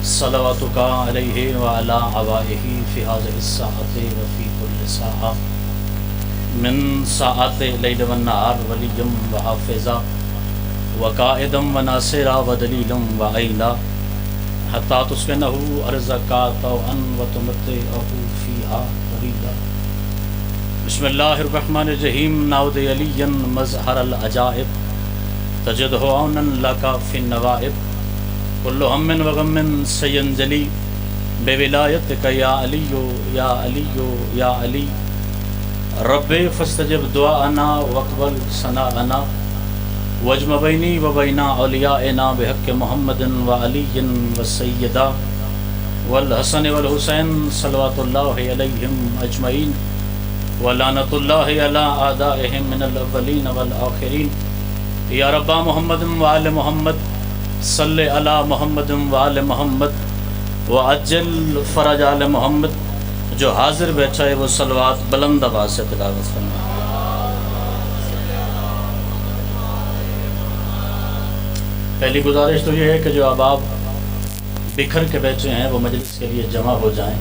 صلواتک علیہ وعلی آبائہ فی هذه الساعة وفی کل ساعة من ساعات لیل والنہار ولیا وحافظا وقائدا وناصرا ودلیلا وعینا حتی تسکنہ ارضک طوعا وتمتعہ فیہا طویلا۔ بسم اللہ الرحمن الرحیم۔ نعوذ علی مظہر العجائب تجدہ عونا لک فی النوائب کل ہم وغم سینجلی بولایتک یا علی یا علی یا علی رب فاستجب دعاءنا واقبل ثناءنا واجمع بینی و بین اولیائنا بحق محمد وعلی والسیدہ والحسن والحسین صلوات اللہ علیہم اجمعین ولعنۃ اللہ علی اعدائہم من الاولین والآخرین۔ یا رب محمد وآل محمد صلی علی محمد وآل محمد وعجل فرج آل محمد۔ جو حاضر بیٹھا ہے وہ صلوات بلند آواز سے تلاوت کرنا۔ پہلی گزارش تو یہ ہے کہ جو احباب بکھر کے بیٹھے ہیں وہ مجلس کے لیے جمع ہو جائیں۔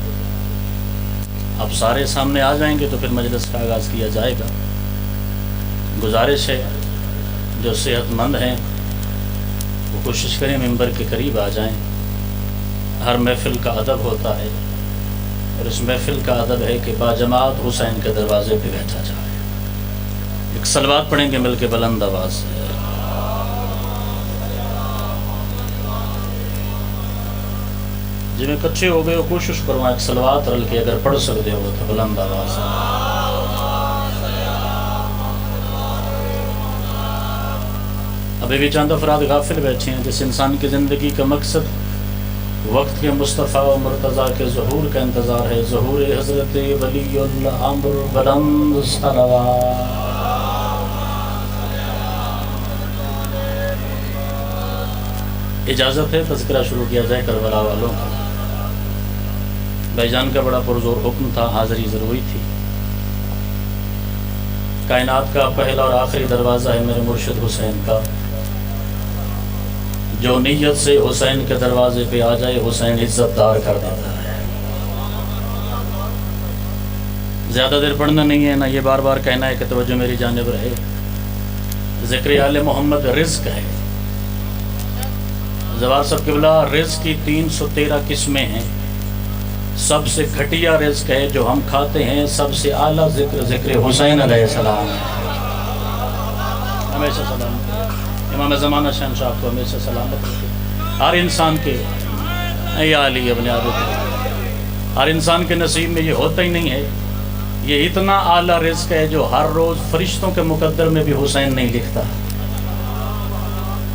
اب سارے سامنے آ جائیں گے تو پھر مجلس کا آغاز کیا جائے گا۔ گزارش ہے جو صحت مند ہیں وہ کوشش کریں ممبر کے قریب آ جائیں۔ ہر محفل کا ادب ہوتا ہے اور اس محفل کا ادب ہے کہ باجماعت حسین کے دروازے پہ بیٹھا جائے۔ ایک صلوات پڑھیں گے مل کے بلند آواز سے۔ جی میں کچھے ہو گئے ہو کوشش کروں ایک صلوات رل کے اگر پڑھ سکتے ہو تو بلند آواز سے۔ ابھی بھی چند افراد غافل بیٹھے ہیں جس انسان کی زندگی کا مقصد وقت کے مصطفیٰ و مرتضیٰ کے ظہور کا انتظار ہے۔ ظہور حضرت ولی اللہ امر بلند صلوات۔ اجازت ہے تذکرہ شروع کیا جائے کربلا والوں کا۔ بھائی جان کا بڑا پرزور حکم تھا، حاضری ضروری تھی۔ کائنات کا پہلا اور آخری دروازہ ہے میرے مرشد حسین کا۔ جو نیت سے حسین کے دروازے پہ آ جائے حسین عزت دار کر دیتا ہے۔ زیادہ دیر پڑھنا نہیں ہے نہ یہ بار بار کہنا ہے کہ توجہ میری جانب رہے۔ ذکر آل محمد رزق ہے۔ زوار صاحب قبلہ رزق کی 313 قسمیں ہیں۔ سب سے گھٹیا رزق ہے جو ہم کھاتے ہیں، سب سے اعلیٰ ذکر حسین علیہ السلام ہے۔ ہمیشہ سلام امام زمانہ شہنشاہ کو ہمیشہ سلامت رکھے۔ ہر انسان کے یا علی ابن ابی طالب، ہر انسان کے نصیب میں یہ ہوتا ہی نہیں ہے۔ یہ اتنا اعلیٰ رزق ہے جو ہر روز فرشتوں کے مقدر میں بھی حسین نہیں لکھتا۔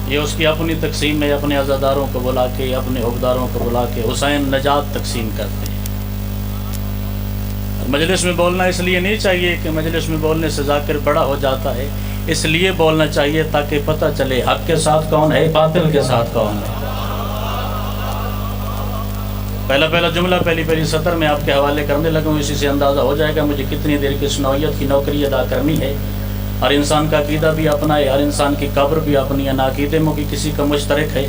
یہ اس کی اپنی تقسیم ہے، اپنے عزاداروں کو بلا کے اپنے حقداروں کو بلا کے حسین نجات تقسیم کرتے ہیں۔ مجلس میں بولنا اس لیے نہیں چاہیے کہ مجلس میں بولنے سے ذاکر بڑا ہو جاتا ہے، اس لیے بولنا چاہیے تاکہ پتہ چلے حق کے ساتھ کون ہے، باطل کے ساتھ کون ہے۔ پہلا جملہ پہلی سطر میں آپ کے حوالے کرنے لگا ہوں، اسی سے اندازہ ہو جائے گا مجھے کتنی دیر کس نوعیت کی نوکری ادا کرنی ہے۔ ہر انسان کا عقیدہ بھی اپنا ہے، ہر انسان کی قبر بھی اپنی ہے، نہ عقیدے میں کسی کا مشترک ہے،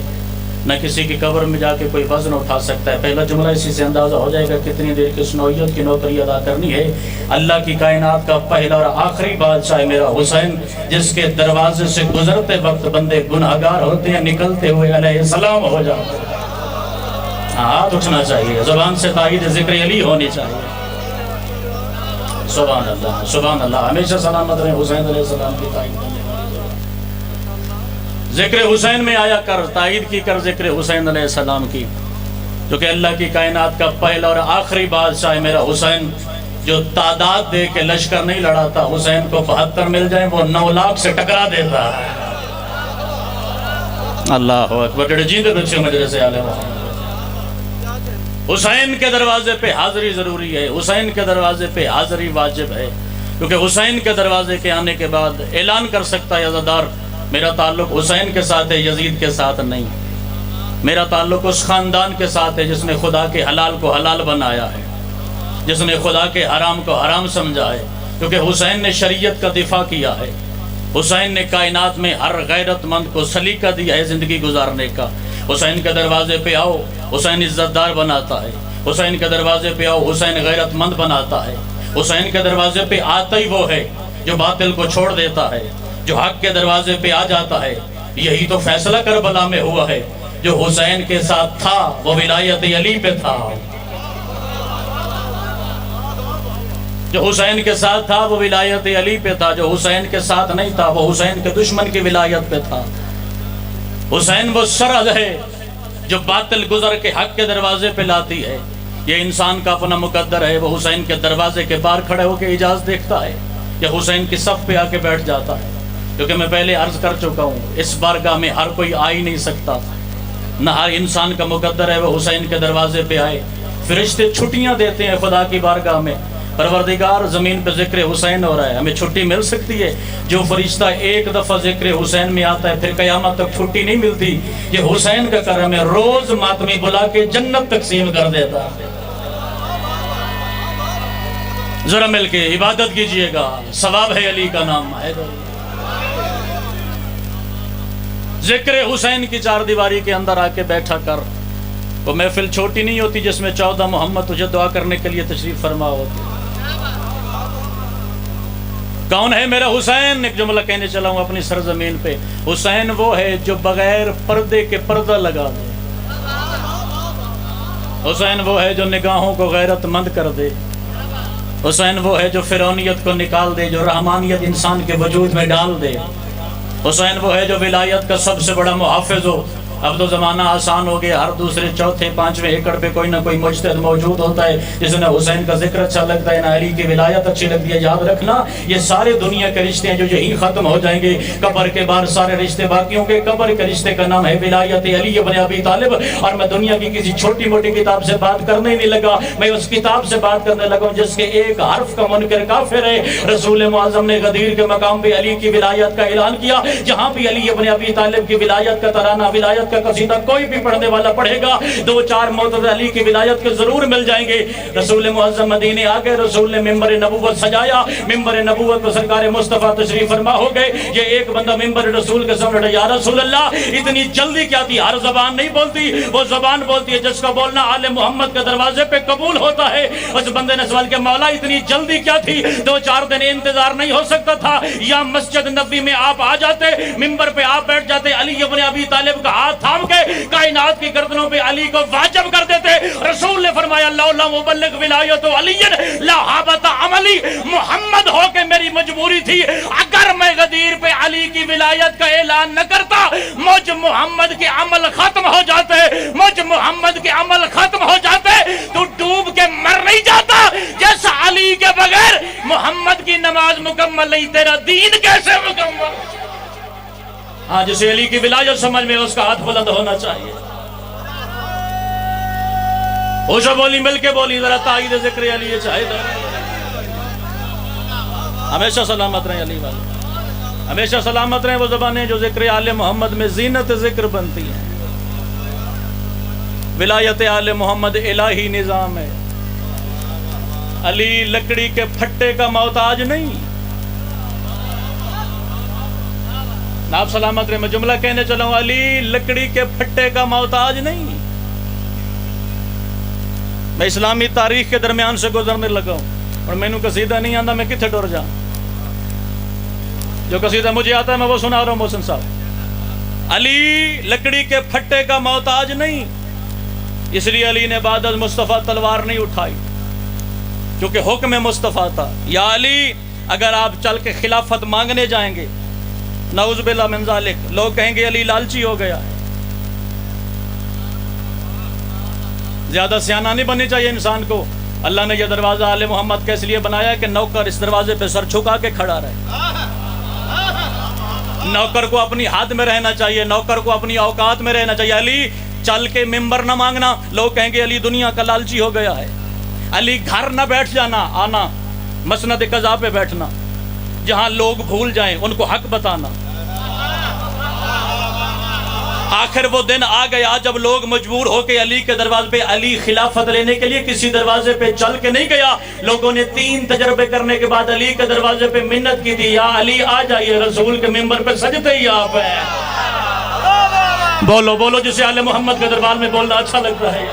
نہ کسی کی قبر میں جا کے کوئی وزن اٹھا سکتا ہے۔ پہلا جملہ اسی سے اندازہ ہو جائے گا کتنی دیر کس نوعیت کی نوکری ادا کرنی ہے۔ اللہ کی کائنات کا پہلا اور آخری بادشاہ میرا حسین، جس کے دروازے سے گزرتے وقت بندے گناہگار ہوتے ہیں، نکلتے ہوئے علیہ السلام ہو جاتے ہیں۔ ہاتھ اٹھنا چاہیے، زبان سے تائید ذکر علی ہونی چاہیے۔ سبحان اللہ سبحان اللہ، ہمیشہ سلامت رہے حسین علیہ السلام کی تائید کرنے والی زبان۔ ذکر حسین میں آیا کر، تائید کی کر ذکر حسین علیہ السلام کی، جو کہ اللہ کی کائنات کا پہلا اور آخری بادشاہ ہے میرا حسین، جو تعداد دے کے لشکر نہیں لڑاتا۔ حسین کو 72 مل جائیں وہ 9 لاکھ سے ٹکرا دیتا ہے۔ اللہ اکبر، جیندے بچے مجلس آل محمد۔ حسین کے دروازے پہ حاضری ضروری ہے، حسین کے دروازے پہ حاضری واجب ہے، کیونکہ حسین کے دروازے کے آنے کے بعد اعلان کر سکتا ہے عزادار میرا تعلق حسین کے ساتھ ہے، یزید کے ساتھ نہیں۔ میرا تعلق اس خاندان کے ساتھ ہے جس نے خدا کے حلال کو حلال بنایا ہے، جس نے خدا کے حرام کو حرام سمجھا ہے، کیونکہ حسین نے شریعت کا دفاع کیا ہے۔ حسین نے کائنات میں ہر غیرت مند کو سلیقہ دیا ہے زندگی گزارنے کا۔ حسین کے دروازے پہ آؤ، حسین عزت دار بناتا ہے، حسین کے دروازے پہ آؤ، حسین غیرت مند بناتا ہے، حسین کے دروازے پہ آتا ہی وہ ہے جو باطل کو چھوڑ دیتا ہے، جو حق کے دروازے پہ آ جاتا ہے۔ یہی تو فیصلہ کربلا میں ہوا ہے، جو حسین کے ساتھ تھا وہ ولایت علی پہ تھا، جو حسین کے ساتھ تھا وہ ولایت علی پہ تھا، جو حسین کے ساتھ نہیں تھا وہ حسین کے دشمن کی ولایت پہ تھا۔ حسین وہ سرحد ہے جو باطل گزر کے حق کے دروازے پہ لاتی ہے۔ یہ انسان کا اپنا مقدر ہے، وہ حسین کے دروازے کے باہر کھڑے ہو کے اجازت دیکھتا ہے یا حسین کی صف پہ آ کے بیٹھ جاتا ہے۔ کیونکہ میں پہلے عرض کر چکا ہوں، اس بارگاہ میں ہر کوئی آ ہی نہیں سکتا، نہ ہر انسان کا مقدر ہے وہ حسین کے دروازے پہ آئے۔ فرشتے چھٹیاں دیتے ہیں خدا کی بارگاہ میں، پروردگار زمین پہ ذکر حسین ہو رہا ہے، ہمیں چھٹی مل سکتی ہے؟ جو فرشتہ ایک دفعہ ذکر حسین میں آتا ہے پھر قیامت تک چھٹی نہیں ملتی۔ یہ حسین کا کرم ہے، روز ماتمی بلا کے جنت تقسیم کر دیتا ہے۔ ذرا مل کے عبادت کیجئے گا، ثواب ہے علی کا نام ہے۔ ذکر حسین کی چار دیواری کے اندر آ کے بیٹھا کر، وہ محفل چھوٹی نہیں ہوتی جس میں 14 محمد تجھے دعا کرنے کے لیے تشریف فرما ہوتے۔ کون ہے میرا حسین؟ ایک جملہ کہنے چلا ہوں اپنی سرزمین پہ، حسین وہ ہے جو بغیر پردے کے پردہ لگا دے، حسین وہ ہے جو نگاہوں کو غیرت مند کر دے، حسین وہ ہے جو فرعونیت کو نکال دے، جو رحمانیت انسان کے وجود میں ڈال دے، حسین وہ ہے جو ولایت کا سب سے بڑا محافظ ہو۔ اب تو زمانہ آسان ہو گیا، ہر دوسرے چوتھے پانچویں ایکڑ پہ کوئی نہ کوئی مجتہد موجود ہوتا ہے جس نے حسین کا ذکر اچھا لگتا ہے، نہ علی کی ولایت اچھی لگتی ہے۔ یاد رکھنا یہ سارے دنیا کے رشتے ہیں جو یہی ختم ہو جائیں گے، قبر کے بعد سارے رشتے باقی ہوں گے۔ قبر کے رشتے کا نام ہے ولایت علی ابن ابی طالب، اور میں دنیا کی کسی چھوٹی موٹی کتاب سے بات کرنے نہیں لگا، میں اس کتاب سے بات کرنے لگا ہوں جس کے ایک حرف کا منکر کافر ہے۔ رسول معظم نے غدیر کے مقام پہ علی کی ولایت کا اعلان کیا، جہاں بھی علی ابن ابی طالب کی ولایت کا ترانہ، ولایت کا قصیدہ کوئی بھی پڑھنے والا پڑھے گا، دو چار معتز علی کی ولایت کے ضرور مل جائیں گے۔ رسول معظم مدینے آ گئے، رسول نے ممبر نبوت سجایا، ممبر نبوت پر سرکار مصطفیٰ تشریف فرما ہو گئے۔ یہ ایک بندہ ممبر رسول کے سامنے، یا رسول اللہ اتنی جلدی کیا تھی؟ ہر زبان نہیں بولتی، وہ زبان بولتی ہے جس کا بولنا آل محمد کے دروازے پہ قبول ہوتا ہے۔ اس بندے نے سوال کیا، مولا اتنی جلدی کیا تھی؟ 2-4 دن انتظار نہیں ہو سکتا تھا؟ یا مسجد نبوی میں آپ آ جاتے، ممبر پہ آپ بیٹھ جاتے، علی ابن ابی طالب کا ہاتھ تھام کے کائنات کی گردنوں پہ علی کو واجب کر دیتے۔ رسول نے فرمایا لولا مبلغ ولایت علی لا حابت عملی، محمد ہو کے میری مجبوری تھی، اگر میں غدیر پہ علی کی ولایت کا اعلان نہ کرتا مجھ محمد کے عمل ختم ہو جاتے، مجھ محمد کے عمل ختم ہو جاتے۔ تو ڈوب کے مر نہیں جاتا، جیسا علی کے بغیر محمد کی نماز مکمل نہیں، تیرا دین کیسے مکمل؟ ہاں جسے علی کی ولایت سمجھ میں اس کا ہاتھ بلند ہونا چاہیے۔ اوشا بولی مل کے بولی، ذرا تائید ذکر علی چاہے ہمیشہ سلامت رہیں علی والے، ہمیشہ سلامت رہیں وہ زبانیں جو ذکر آل محمد میں زینت ذکر بنتی ہیں۔ ولایت آل محمد الہی نظام ہے، علی لکڑی کے پھٹے کا محتاج نہیں۔ آپ سلامت رہے، میں جملہ کہنے چلا ہوں، علی لکڑی کے پھٹے کا محتاج نہیں۔ میں اسلامی تاریخ کے درمیان سے گزرنے لگا ہوں اور میں نو قصیدہ نہیں آتا، میں کتھے ڈر جاؤں؟ جو قصیدہ مجھے آتا ہے میں وہ سنا رہا ہوں محسن صاحب۔ علی لکڑی کے پھٹے کا محتاج نہیں، اس لیے علی نے بعد از مصطفیٰ تلوار نہیں اٹھائی، کیونکہ حکم مصطفیٰ تھا۔ یا علی اگر آپ چل کے خلافت مانگنے جائیں گے، نعوذ باللہ من ذالک، لوگ کہیں گے علی لالچی ہو گیا ہے۔ زیادہ سیانہ نہیں بننی چاہیے انسان کو۔ اللہ نے یہ دروازہ آل محمد کے اس لیے بنایا کہ نوکر اس دروازے پہ سر چھکا کے کھڑا رہے۔ نوکر کو اپنی حد میں رہنا چاہیے، نوکر کو اپنی اوقات میں رہنا چاہیے۔ علی چل کے ممبر نہ مانگنا، لوگ کہیں گے علی دنیا کا لالچی ہو گیا ہے۔ علی گھر نہ بیٹھ جانا، آنا مسند قضا پہ بیٹھنا، جہاں لوگ بھول جائیں ان کو حق بتانا۔ آخر وہ دن آ گیا جب لوگ مجبور ہو کے علی کے دروازے پہ، علی خلافت لینے کے لیے کسی دروازے پہ چل کے نہیں گیا، لوگوں نے 3 تجربے کرنے کے بعد علی کے دروازے پہ منت کی تھی، یا علی آ جائیے، رسول کے ممبر پہ سجدے ہی آپ ہیں۔ بولو بولو جسے آل محمد کے دربار میں بولنا اچھا لگ رہا ہے.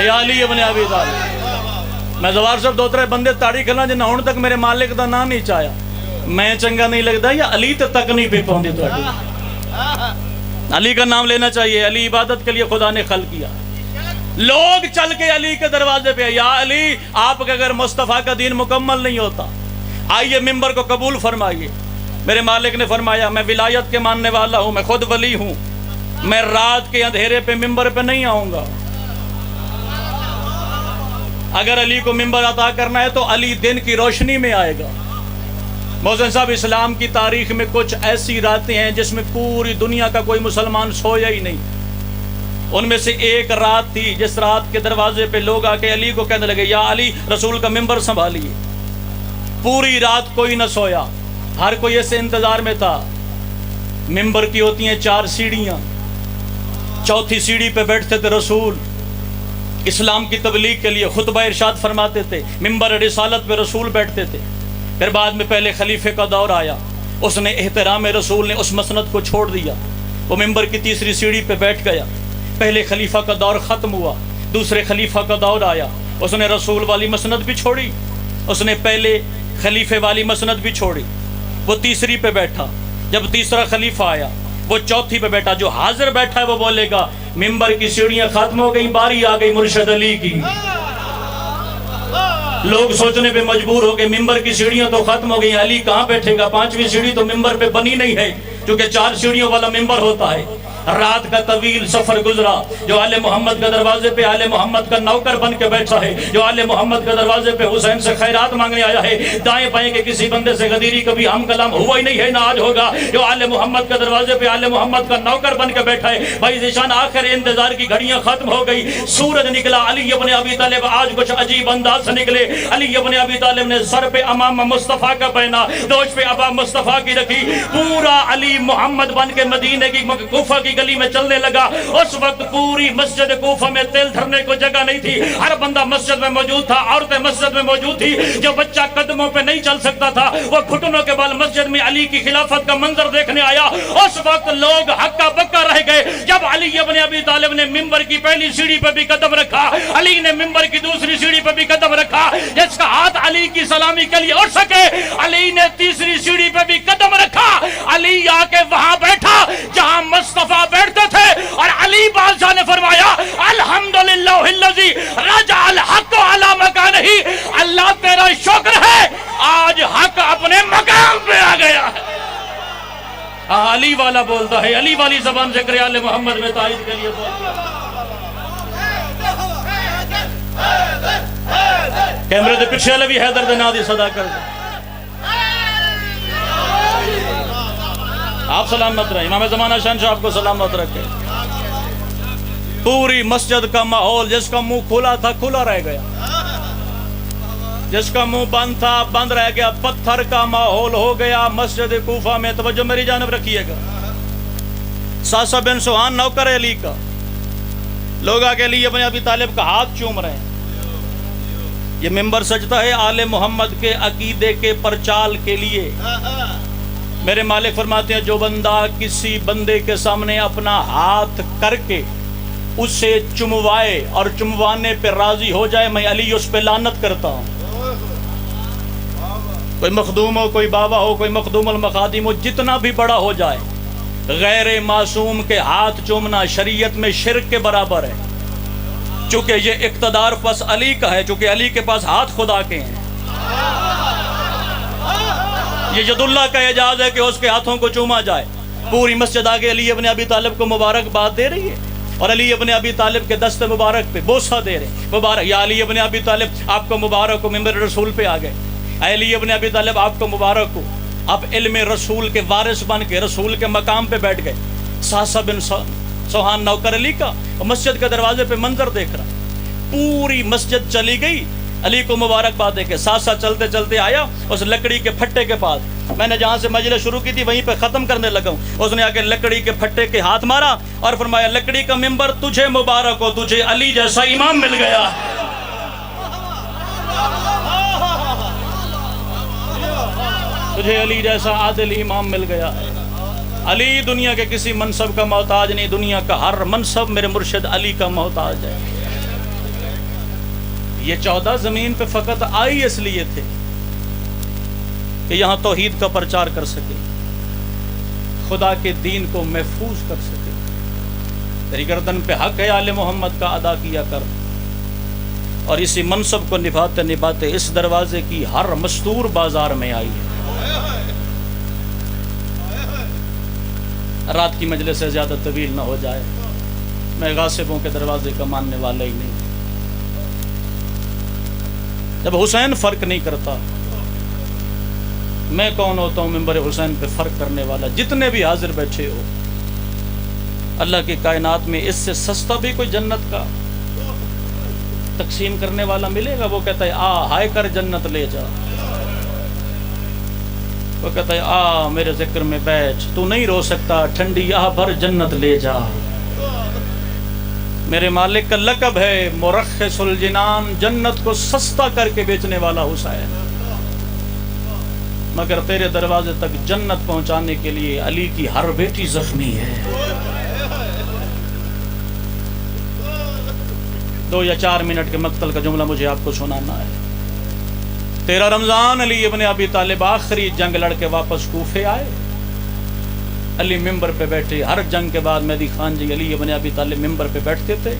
یا علی ابن ابی طالب. میں زوار صاحب دو ترے بندے تاڑی کھلا جنہاں ہون تک میرے مالک دا نام نہیں چاہیا. میں چنگا نہیں لگتا یا علی تک نہیں پہ پہنچی تو علی کا نام لینا چاہیے. علی عبادت کے لیے خدا نے خلق کیا. لوگ چل کے علی کے دروازے پہ یا علی آپ کا اگر مصطفیٰ کا دین مکمل نہیں ہوتا آئیے ممبر کو قبول فرمائیے. میرے مالک نے فرمایا میں ولایت کے ماننے والا ہوں, میں خود ولی ہوں, میں رات کے اندھیرے پہ ممبر پہ نہیں آؤں گا. اگر علی کو ممبر عطا کرنا ہے تو علی دن کی روشنی میں آئے گا. محسن صاحب اسلام کی تاریخ میں کچھ ایسی راتیں ہیں جس میں پوری دنیا کا کوئی مسلمان سویا ہی نہیں. ان میں سے ایک رات تھی جس رات کے دروازے پہ لوگ آ کے علی کو کہنے لگے یا علی رسول کا ممبر سنبھالیے. پوری رات کوئی نہ سویا, ہر کوئی ایسے انتظار میں تھا. ممبر کی ہوتی ہیں 4 سیڑھیاں, چوتھی سیڑھی پہ بیٹھتے تھے رسول. اسلام کی تبلیغ کے لیے خطبہ ارشاد فرماتے تھے. ممبر رسالت پہ رسول بیٹھتے تھے. پھر بعد میں پہلے خلیفے کا دور آیا, اس نے احترام رسول نے اس مسند کو چھوڑ دیا, وہ ممبر کی تیسری سیڑھی پہ بیٹھ گیا. پہلے خلیفہ کا دور ختم ہوا, دوسرے خلیفہ کا دور آیا, اس نے رسول والی مسند بھی چھوڑی, اس نے پہلے خلیفے والی مسند بھی چھوڑی, وہ تیسری پہ بیٹھا. جب تیسرا خلیفہ آیا وہ چوتھی پہ بیٹھا. جو حاضر بیٹھا ہے وہ بولے گا ممبر کی سیڑھیاں ختم ہو گئی, باری آ گئی مرشد علی کی. لوگ سوچنے پہ مجبور ہو گئے ممبر کی سیڑھیاں تو ختم ہو گئی, علی کہاں بیٹھے گا؟ 5ویں سیڑھی تو ممبر پہ بنی نہیں ہے کیونکہ 4 سیڑھیوں والا ممبر ہوتا ہے. رات کا طویل سفر گزرا, جو آل محمد کے دروازے پہ آل محمد کا نوکر بن کے بیٹھا ہے, جو آل محمد کے دروازے پہ حسین سے خیرات مانگنے آیا ہے, دائیں بائیں کے کسی بندے سے غدیری کبھی ہم کلام ہوا ہی نہیں ہے نہ آج ہوگا, جو آل محمد کے دروازے پہ آل محمد کا نوکر بن کے بیٹھا ہے. بھائی ذیشان آخر انتظار کی گھڑیاں ختم ہو گئی, سورج نکلا. علی ابن ابی طالب آج کچھ عجیب انداز سے نکلے. علی ابن ابی طالب نے سر پہ امام مصطفیٰ کا پہنا, دوش پہ ابا مصطفیٰ کی رکھی, پورا علی محمد بن کے مدینے کی کوفہ کی گلی میں چلنے لگا. اس وقت پوری مسجد کوفہ میں تیل دھرنے کو جگہ نہیں تھی, ہر بندہ مسجد میں موجود تھا, عورتیں مسجد میں موجود تھی. جو بچہ قدموں پہ نہیں چل سکتا تھا وہ گھٹنوں کے بال مسجد میں علی کی خلافت کا منظر دیکھنے آیا. اس وقت لوگ ہکا بکا رہ گئے. جب علی ابن ابی طالب نے ممبر کی پہلی سیڑھی پہ بھی قدم رکھا, علی نے ممبر کی دوسری سیڑھی پہ بھی قدم رکھا. جس کا ہاتھ علی کی سلامی کے لیے اٹھ سکے, علی نے تیسری سیڑھی پہ بھی قدم رکھا. علی آ کے وہاں بیٹھا جہاں مصطفیٰ بیٹھتے تھے, اور علی بادشاہ نے فرمایا الحمدللہ الذی رجع الحق علی مکانہ, اللہ تیرا شکر ہے آج حق اپنے مقام پہ آ گیا ہے. علی والا بولتا ہے, علی والی زبان ذکر آل محمد میں تائید کے لیے بولتا ہے. کیمرے دے پیچھے علی حیدر دے نادی صدا کر دے. آپ سلامت رہے, امام زمانہ شہنشاہ آپ کو سلامت رکھے. پوری مسجد کا ماحول, جس کا منہ کھلا تھا کھلا رہ گیا, جس کا منہ بند تھا بند رہ گیا. پتھر کا ماحول ہو گیا مسجد کوفہ میں. توجہ میری جانب رکھیے گا. ساسا بن سوہان نوکر علی کا, لوگ آگے علی ابن ابی طالب کا ہاتھ چوم رہے ہیں. یہ ممبر سجدہ ہے آل محمد کے عقیدے کے پرچال کے لیے. میرے مالک فرماتے ہیں جو بندہ کسی بندے کے سامنے اپنا ہاتھ کر کے اسے چموائے اور چموانے پہ راضی ہو جائے, میں علی اس پہ لعنت کرتا ہوں. کوئی مخدوم ہو, کوئی بابا ہو, کوئی مخدوم المخادم ہو, جتنا بھی بڑا ہو جائے, غیر معصوم کے ہاتھ چومنا شریعت میں شرک کے برابر ہے. چونکہ یہ اقتدار پس علی کا ہے, چونکہ علی کے پاس ہاتھ خدا کے ہیں. یہ ید اللہ کا اعجاز ہے کہ اس کے ہاتھوں کو چوما جائے. پوری مسجد آگے علی ابن ابی طالب کو مبارکباد دے رہی ہے, اور علی ابن ابی طالب کے دست مبارک پہ بوسہ دے رہے ہیں. مبارک یا علی ابن ابی طالب, آپ کو مبارک ہو, ممبر رسول پہ آ گئے. اے علی ابن ابی طالب آپ کو مبارک ہو, آپ علم رسول کے وارث بن کے رسول کے مقام پہ بیٹھ گئے. ساسا بن سوہان نوکر علی کا, مسجد کے دروازے پہ منظر دیکھ رہا. پوری مسجد چلی گئی علی کو مبارکباد دے کے. ساسا چلتے چلتے آیا اس لکڑی کے پھٹے کے پاس. میں نے جہاں سے مجلس شروع کی تھی وہیں پہ ختم کرنے لگا ہوں. اس نے آ کے لکڑی کے پھٹے کے ہاتھ مارا اور فرمایا لکڑی کا ممبر تجھے مبارک ہو, تجھے علی جیسا امام مل گیا. مجھے علی جیسا عادل امام مل گیا ہے۔ علی دنیا کے کسی منصب کا محتاج نہیں، دنیا کا ہر منصب میرے مرشد علی کا محتاج ہے۔ یہ 14 زمین پہ فقط آئی اس لیے تھے کہ یہاں توحید کا پرچار کر سکے، خدا کے دین کو محفوظ کر سکے۔ تیری گردن پہ حق ہے آل محمد کا، ادا کیا کر۔ اور اسی منصب کو نبھاتے نبھاتے اس دروازے کی ہر مستور بازار میں آئی ہے۔ رات کی مجلس سے زیادہ طویل نہ ہو جائے، میں غاصبوں کے دروازے کا ماننے والا ہی نہیں۔ جب حسین فرق نہیں کرتا، میں کون ہوتا ہوں ممبر حسین پہ فرق کرنے والا؟ جتنے بھی حاضر بیٹھے ہو، اللہ کی کائنات میں اس سے سستا بھی کوئی جنت کا تقسیم کرنے والا ملے گا؟ وہ کہتا ہے آ ہائے کر جنت لے جا، وہ کہتا ہے آ میرے ذکر میں بیٹھ، تو نہیں رو سکتا، ٹھنڈی آہ بھر جنت لے جا۔ میرے مالک کا لقب ہے مرخص الجنان، جنت کو سستا کر کے بیچنے والا حسین۔ مگر تیرے دروازے تک جنت پہنچانے کے لیے علی کی ہر بیٹی زخمی ہے۔ 2 یا 4 منٹ کے مقتل کا جملہ مجھے آپ کو سنانا ہے۔ 13 رمضان علی ابن ابی طالب آخری جنگ لڑ کے واپس کوفے آئے۔ علی ممبر پہ بیٹھے، ہر جنگ کے بعد مہدی خان جی علی ابن ابی طالب ممبر پہ بیٹھتے تھے،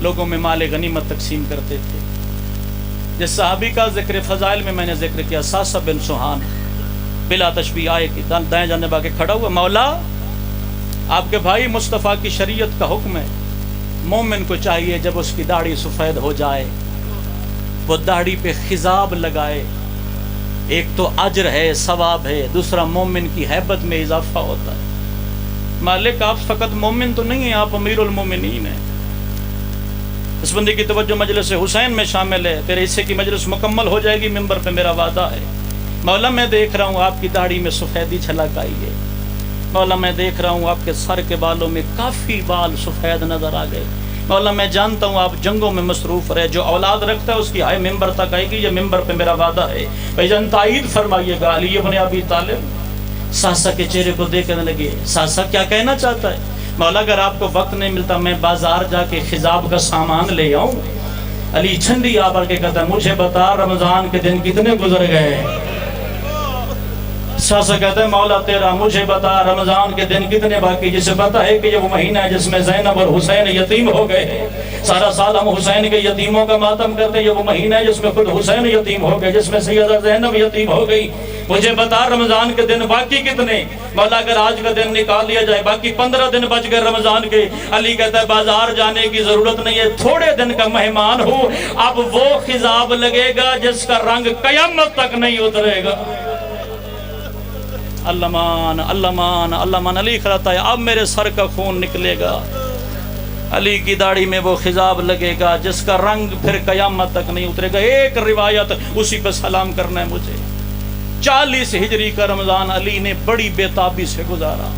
لوگوں میں مال غنیمت تقسیم کرتے تھے۔ جس صحابی کا ذکر فضائل میں نے ذکر کیا، ساسہ بن سوہان، بلا تشبیہ آئے کہ دائیں جانب آ کے کھڑا ہوا، مولا آپ کے بھائی مصطفیٰ کی شریعت کا حکم ہے، مومن کو چاہیے جب اس کی داڑھی سفید ہو جائے وہ داڑھی پہ خضاب لگائے، ایک تو اجر ہے، ثواب ہے، دوسرا مومن کی ہیبت میں اضافہ ہوتا ہے۔ مالک آپ فقط مومن تو نہیں ہیں، آپ امیر المومنین ہیں۔ اس بندے کی توجہ مجلس حسین میں شامل ہے، تیرے حصے کی مجلس مکمل ہو جائے گی، ممبر پہ میرا وعدہ ہے۔ مولا میں دیکھ رہا ہوں آپ کی داڑھی میں سفیدی چھلک آئی ہے، مولا میں دیکھ رہا ہوں آپ کے سر کے بالوں میں کافی بال سفید نظر آ گئے، مولا میں جانتا ہوں آپ جنگوں میں مصروف رہے، جو اولاد رکھتا ہے اس کی آئے ممبر تک آئے گی، یہ ممبر پہ میرا وعدہ ہے۔ بھائی جان تائید فرمائیے گا۔ علی ابن ابی طالب ساسا کے چہرے کو دیکھنے لگے، ساسا کیا کہنا چاہتا ہے؟ مولا اگر آپ کو وقت نہیں ملتا میں بازار جا کے خضاب کا سامان لے آؤں۔ علی چھندی آبر کے کہتا ہے مجھے بتا رمضان کے دن کتنے گزر گئے؟ ساسا کہتا ہے مولا تیرا مجھے بتا رمضان کے دن کتنے باقی، جسے پتا ہے کہ یہ وہ مہینہ ہے جس میں زینب اور حسین یتیم ہو گئے، سارا سال ہم حسین کے یتیموں کا ماتم کرتے ہیں، یہ وہ مہینہ ہے جس میں خود حسین یتیم ہو گئے، جس میں سیدہ زینب یتیم ہو گئی، مجھے بتا رمضان کے دن باقی کتنے؟ مولا اگر آج کا دن نکال لیا جائے باقی 15 دن بچ گئے رمضان کے۔ علی کہتا ہے بازار جانے کی ضرورت نہیں ہے، تھوڑے دن کا مہمان ہوں، اب وہ خضاب لگے گا جس کا رنگ قیامت تک نہیں اترے گا۔ اللہمان اللہمان اللہمان علی کھڑاتا ہے اب میرے سر کا خون نکلے گا، علی کی داڑھی میں وہ خضاب لگے گا جس کا رنگ پھر قیامت تک نہیں اترے گا۔ ایک روایت اسی پہ سلام کرنا ہے مجھے۔ 40 ہجری کا رمضان علی نے بڑی بےتابی سے گزارا۔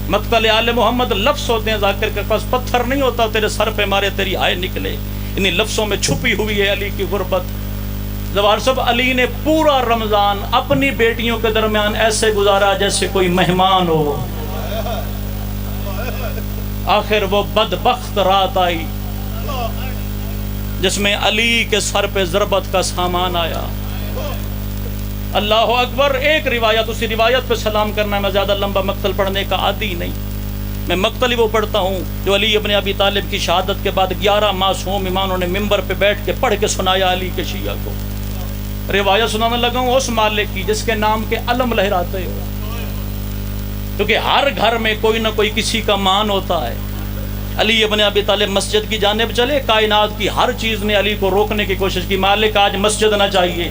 مقتل آل محمد لفظ ہوتے ہیں، ذاکر کے پاس پتھر نہیں ہوتا تیرے سر پہ مارے تیری آئے نکلے، انہی لفظوں میں چھپی ہوئی ہے علی کی غربت۔ زوار صاحب علی نے پورا رمضان اپنی بیٹیوں کے درمیان ایسے گزارا جیسے کوئی مہمان ہو۔ آخر وہ بدبخت رات آئی جس میں علی کے سر پہ ضربت کا سامان آیا۔ اللہ اکبر۔ ایک روایت، اسی روایت پہ سلام کرنا ہے، میں زیادہ لمبا مقتل پڑھنے کا عادی نہیں، میں مقتل ہی وہ پڑھتا ہوں جو علی ابن ابی طالب کی شہادت کے بعد 11 معصوم اماموں نے ممبر پہ بیٹھ کے پڑھ کے سنایا علی کے شیعہ کو۔ روایت سنانے لگا ہوں اس مالک کی جس کے نام کے علم لہراتے ہو، کیونکہ ہر گھر میں کوئی نہ کوئی کسی کا مان ہوتا ہے۔ علی ابن ابی طالب مسجد کی جانب چلے، کائنات کی ہر چیز نے علی کو روکنے کی کوشش کی، مالک آج مسجد نہ چاہیے۔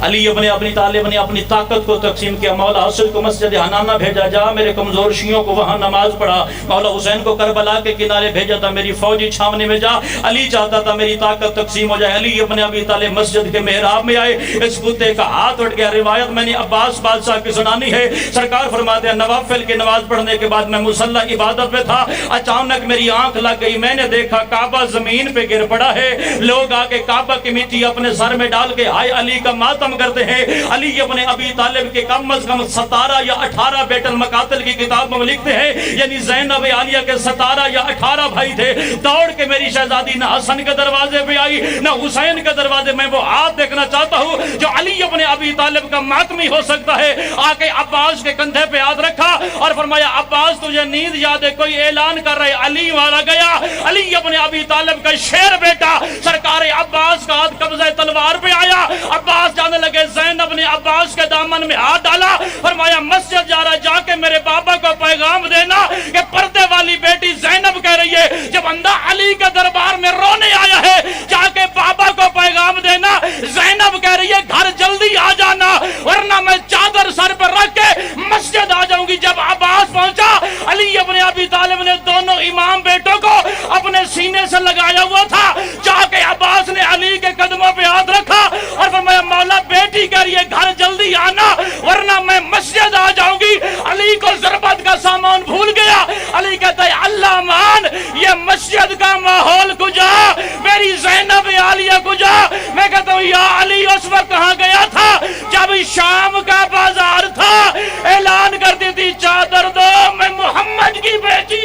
علی ابن ابی طالب نے اپنی طاقت کو تقسیم کیا، مولا حسن کو مسجد حنانہ بھیجا، جا میرے کمزور شیعوں کو وہاں نماز پڑھا۔ مولا حسین کو کربلا کے کنارے بھیجا تھا، میری فوجی چھاونے میں جا۔ علی چاہتا تھا میری طاقت تقسیم ہو جائے۔ علی ابن ابی طالب مسجد کے محراب میں آئے، اس کتے کا ہاتھ اٹھ گیا۔ روایت میں نے عباس بادشاہ کی سنانی ہے، سرکار فرماتے ہیں نوافل کی نماز پڑھنے کے بعد میں مصلی عبادت میں تھا، اچانک میری آنکھ لگ گئی، میں نے دیکھا کعبہ زمین پہ گر پڑا ہے، لوگ آ کے کعبہ کی مٹی اپنے سر میں ڈال کے ہائے علی کا ماتم حکم کرتے ہیں علی ابن ابی طالب کے کم از کم 17 یا 18 بیت المقاتل کی کتاب میں لکھتے ہیں، یعنی زینب عالیہ کے 17 یا 18 بھائی تھے۔ دوڑ کے میری شہزادی نہ حسن کے دروازے پہ آئی نہ حسین کے دروازے۔ میں وہ ہاتھ دیکھنا چاہتا ہوں جو علی ابن ابی طالب کا ماتمی ہو سکتا ہے۔ آ کے عباس کے کندھے پہ ہاتھ رکھا اور فرمایا عباس تجھے نیند یاد ہے؟ کوئی اعلان کر رہے علی والا گیا۔ علی ابن ابی طالب کا شیر بیٹا سرکار عباس کا ہاتھ قبضہ تلوار پہ آیا۔ عباس جانے لگے، زینب نے عباس کے دامن میں ہاتھ ڈالا، فرمایا مسجد جا رہا، جا کے میرے بابا کو پیغام دینا کہ پردے والی بیٹی زینب کہہ رہی ہے جب بندہ علی کے دربار میں رونے آیا ہے، جا کے بابا کو پیغام دینا زینب کہہ رہی ہے گھر جلدی آ جانا ورنہ میں چادر سر پر رکھ کے مسجد آ جاؤں گی۔ جب عباس پہنچا، علی ابن ابی طالب نے دونوں امام بیٹوں کو اپنے سینے سے لگایا ہوا تھا، جا کے عباس نے علی کے قدموں پہ ہاتھ رکھا اور فرمایا مولا بیٹی کہہ رہی ہے گھر جلدی آنا ورنہ میں مسجد آ جاؤں گی۔ علی کو ضربت کا سامان بھول گیا۔ علی کہتا ہے اللہ مان یہ مسجد کا ماحول کجا، میری زینب عالیہ کجا؟ میں کہتا ہوں یا علی اس وقت کہاں گیا تھا جب شام کا بازار تھا، اعلان کرتی تھی چادر دو میں محمد کی بیٹی